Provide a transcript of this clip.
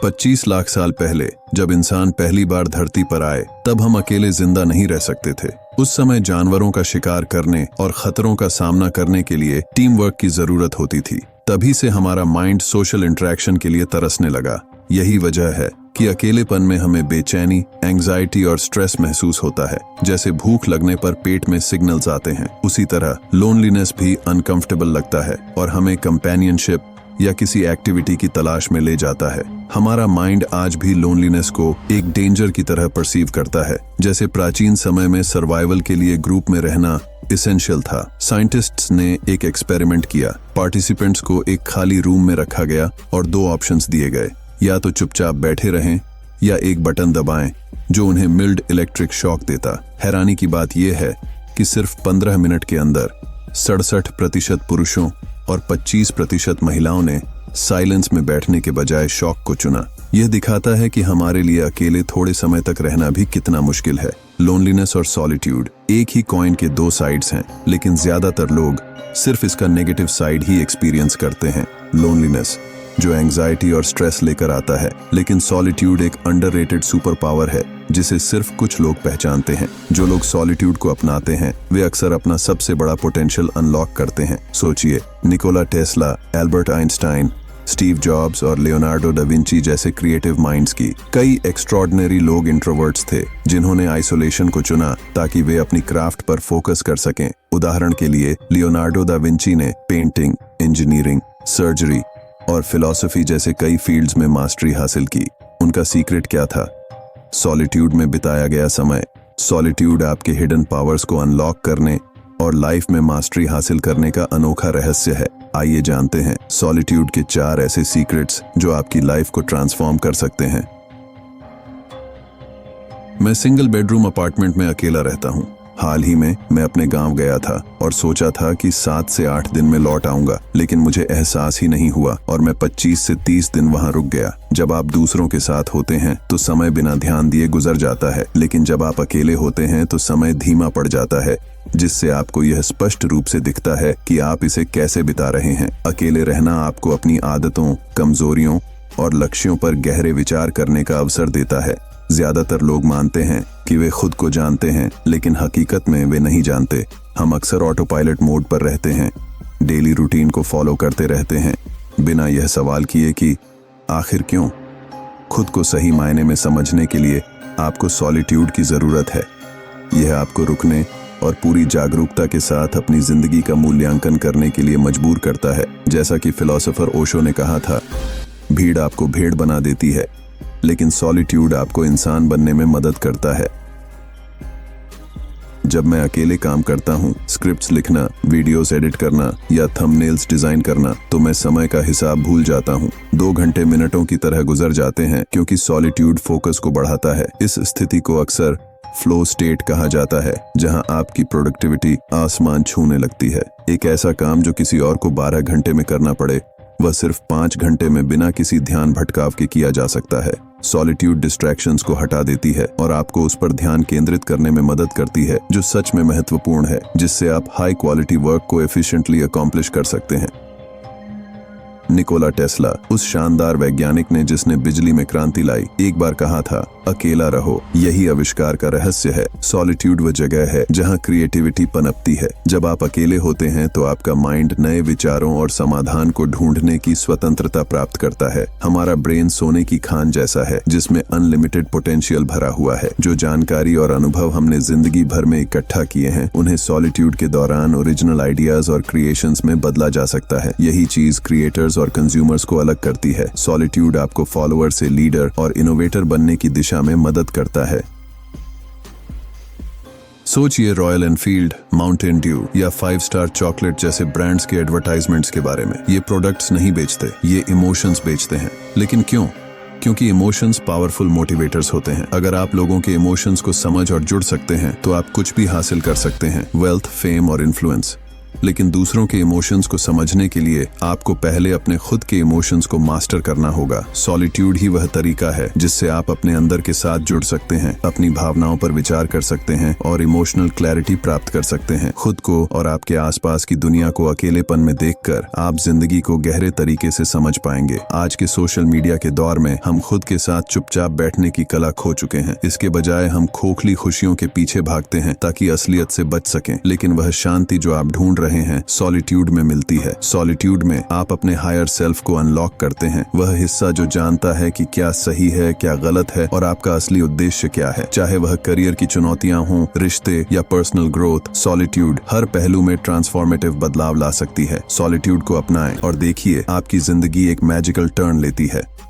25 लाख साल पहले जब इंसान पहली बार धरती पर आए, तब हम अकेले जिंदा नहीं रह सकते थे। उस समय जानवरों का शिकार करने और खतरों का सामना करने के लिए टीम वर्क की जरूरत होती थी। तभी से हमारा माइंड सोशल इंटरेक्शन के लिए तरसने लगा। यही वजह है कि अकेलेपन में हमें बेचैनी, एंग्जाइटी और स्ट्रेस महसूस होता है। जैसे भूख लगने पर पेट में सिग्नल्स आते हैं, उसी तरह लोनलीनेस भी अनकंफर्टेबल लगता है और हमें कंपेनियनशिप या किसी एक्टिविटी की तलाश में ले जाता है। हमारा माइंड आज भी लोनलीनेस को एक डेंजर की तरह परसीव करता है। जैसे प्राचीन समय में सर्वाइवल के लिए ग्रुप में रहना एसेंशियल था। साइंटिस्ट्स ने एक एक्सपेरिमेंट किया। पार्टिसिपेंट्स को एक खाली रूम में रखा गया और 2 ऑप्शंस दिए गए, या तो चुपचाप बैठे रहें या एक बटन दबाएं जो उन्हें मिल्ड इलेक्ट्रिक शॉक देता। हैरानी की बात यह है कि सिर्फ 15 मिनट के अंदर 67% पुरुषों और 25% महिलाओं ने साइलेंस में बैठने के बजाय शॉक को चुना। यह दिखाता है कि हमारे लिए अकेले थोड़े समय तक रहना भी कितना मुश्किल है। लोनलीनेस और सॉलिट्यूड एक ही कॉइन के 2 साइड्स हैं, लेकिन ज्यादातर लोग सिर्फ इसका नेगेटिव साइड ही एक्सपीरियंस करते हैं। लोनलीनेस जो एंग्जाइटी और स्ट्रेस लेकर आता है, लेकिन सॉलिट्यूड एक अंडररेटेड सुपर पावर है जिसे सिर्फ कुछ लोग पहचानते हैं। जो लोग सॉलिट्यूड को अपनाते हैं वे अक्सर अपना सबसे बड़ा पोटेंशियल अनलॉक करते हैं। सोचिए, Nikola Tesla, Albert Einstein, Steve jobs और लियोनार्डो डा विंची जैसे क्रिएटिव माइंड्स की कई एक्स्ट्रॉर्डिनरी लोग इंट्रोवर्ट्स थे जिन्होंने आइसोलेशन को चुना ताकि वे अपनी क्राफ्ट पर फोकस कर सकें। उदाहरण के लिए लियोनार्डो डा विंची ने पेंटिंग, इंजीनियरिंग, सर्जरी और फिलॉसफी जैसे कई फील्ड्स में मास्टरी हासिल की। उनका सीक्रेट क्या था? सॉलिट्यूड में बिताया गया समय। सॉलिट्यूड आपके हिडन पावर्स को अनलॉक करने और लाइफ में मास्टरी हासिल करने का अनोखा रहस्य है। आइए जानते हैं सॉलिट्यूड के 4 ऐसे सीक्रेट्स जो आपकी लाइफ को ट्रांसफॉर्म कर सकते हैं। मैं सिंगल बेडरूम अपार्टमेंट में अकेला रहता हूँ। हाल ही में मैं अपने गांव गया था और सोचा था कि 7 से 8 दिन में लौट आऊंगा, लेकिन मुझे एहसास ही नहीं हुआ और मैं 25 से 30 दिन वहां रुक गया। जब आप दूसरों के साथ होते हैं तो समय बिना ध्यान दिए गुजर जाता है, लेकिन जब आप अकेले होते हैं तो समय धीमा पड़ जाता है, जिससे आपको यह स्पष्ट रूप से दिखता है कि आप इसे कैसे बिता रहे हैं। अकेले रहना आपको अपनी आदतों, कमजोरियों और लक्ष्यों पर गहरे विचार करने का अवसर देता है। ज्यादातर लोग मानते हैं कि वे खुद को जानते हैं, लेकिन हकीकत में वे नहीं जानते। हम अक्सर ऑटो पायलट मोड पर रहते हैं, डेली रूटीन को फॉलो करते रहते हैं, बिना यह सवाल किए कि आखिर क्यों। खुद को सही मायने में समझने के लिए आपको सॉलिट्यूड की जरूरत है। यह आपको रुकने और पूरी जागरूकता के साथ अपनी जिंदगी का मूल्यांकन करने के लिए मजबूर करता है। जैसा कि फिलोसोफर ओशो ने कहा था, भीड़ आपको भेड़ बना देती है, लेकिन सॉलिट्यूड आपको इंसान बनने में मदद करता है। जब मैं अकेले काम करता हूँ, स्क्रिप्ट्स लिखना, वीडियोस एडिट करना या थंबनेल्स डिजाइन करना, तो मैं समय का हिसाब भूल जाता हूँ। 2 घंटे मिनटों की तरह गुजर जाते हैं, क्योंकि सॉलिट्यूड फोकस को बढ़ाता है। इस स्थिति को अक्सर फ्लो स्टेट कहा जाता है, जहां आपकी प्रोडक्टिविटी आसमान छूने लगती है। एक ऐसा काम जो किसी और को 12 घंटे में करना पड़े, वह सिर्फ 5 घंटे में बिना किसी ध्यान भटकाव के किया जा सकता है। सॉलिट्यूड डिस्ट्रैक्शंस को हटा देती है और आपको उस पर ध्यान केंद्रित करने में मदद करती है जो सच में महत्वपूर्ण है, जिससे आप हाई क्वालिटी वर्क को एफिशिएंटली अकॉम्प्लिश कर सकते हैं। निकोला टेस्ला, उस शानदार वैज्ञानिक ने जिसने बिजली में क्रांति लाई, एक बार कहा था, अकेला रहो, यही आविष्कार का रहस्य है। सॉलिट्यूड वह जगह है जहां क्रिएटिविटी पनपती है। जब आप अकेले होते हैं तो आपका माइंड नए विचारों और समाधान को ढूंढने की स्वतंत्रता प्राप्त करता है। हमारा ब्रेन सोने की खान जैसा है जिसमें अनलिमिटेड पोटेंशियल भरा हुआ है। जो जानकारी और अनुभव हमने जिंदगी भर में इकट्ठा किए हैं, उन्हें सॉलिट्यूड के दौरान ओरिजिनल आइडियाज और क्रिएशंस में बदला जा सकता है। यही चीज क्रिएटर्स और कंज्यूमर्स को अलग करती है। सॉलिट्यूड आपको फॉलोअर से लीडर और इनोवेटर बनने की दिशा में मदद करता है। सोचिए रॉयल एनफील्ड, माउंटेन ड्यू या 5 स्टार चॉकलेट जैसे ब्रांड्स के एडवर्टाइजमेंट्स के बारे में। ये प्रोडक्ट्स नहीं बेचते, ये इमोशंस बेचते हैं। लेकिन क्यों? क्योंकि इमोशंस पावरफुल मोटिवेटर्स होते हैं। अगर आप लोगों के इमोशंस को समझ और जुड़ सकते हैं तो आप कुछ भी हासिल कर सकते हैं, वेल्थ, फेम और इन्फ्लुएंस। लेकिन दूसरों के इमोशंस को समझने के लिए आपको पहले अपने खुद के इमोशंस को मास्टर करना होगा। सॉलिट्यूड ही वह तरीका है जिससे आप अपने अंदर के साथ जुड़ सकते हैं, अपनी भावनाओं पर विचार कर सकते हैं और इमोशनल क्लैरिटी प्राप्त कर सकते हैं। खुद को और आपके आसपास की दुनिया को अकेलेपन में देखकर आप जिंदगी को गहरे तरीके से समझ पाएंगे। आज के सोशल मीडिया के दौर में हम खुद के साथ चुपचाप बैठने की कला खो चुके हैं। इसके बजाय हम खोखली खुशियों के पीछे भागते हैं ताकि असलियत से बच सकें। लेकिन वह शांति जो आप ढूंढ रहे हैं सॉलिट्यूड में मिलती है। सॉलिट्यूड में आप अपने हायर सेल्फ को अनलॉक करते हैं, वह हिस्सा जो जानता है कि क्या सही है, क्या गलत है और आपका असली उद्देश्य क्या है। चाहे वह करियर की चुनौतियां हों, रिश्ते या पर्सनल ग्रोथ, सॉलिट्यूड हर पहलू में ट्रांसफॉर्मेटिव बदलाव ला सकती है। सॉलिट्यूड को अपनाएं और देखिए आपकी जिंदगी एक मैजिकल टर्न लेती है।